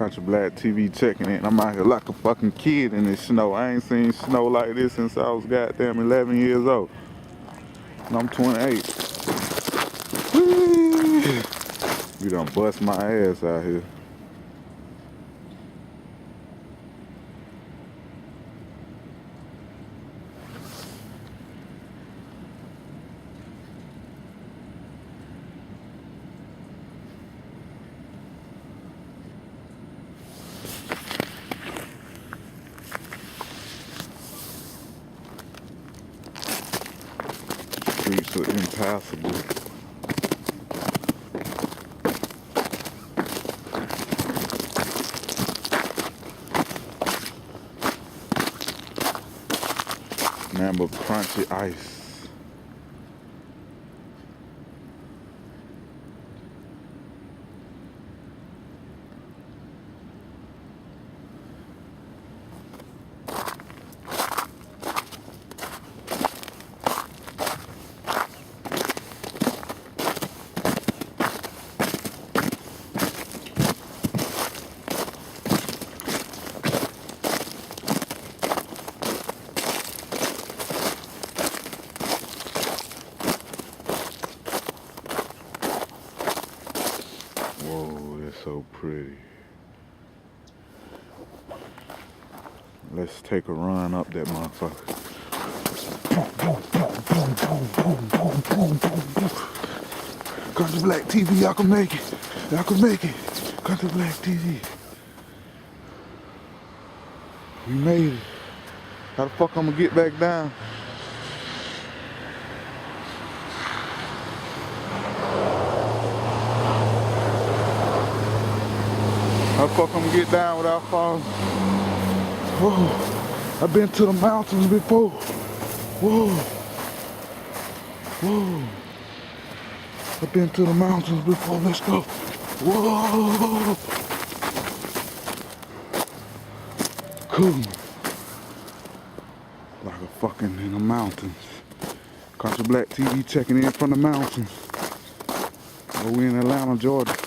Country Black TV checking in. I'm out here like a fucking kid in this snow. I ain't seen snow like this since I was goddamn 11 years old. And I'm 28. Whee! You done bust my ass out here. Streets are impassable. Man, but crunchy ice. Whoa, that's so pretty. Let's take a run up that motherfucker. Country Black TV, y'all can make it. Y'all can make it. Country Black TV. We made it. How the fuck I'm gonna get back down? How the fuck I'm gonna get down without falling? Whoa, I've been to the mountains before. Whoa, whoa. I've been to the mountains before, let's go. Whoa. Cool. Like a fucking in the mountains. Country Black TV checking in from the mountains. Oh, we in Atlanta, Georgia.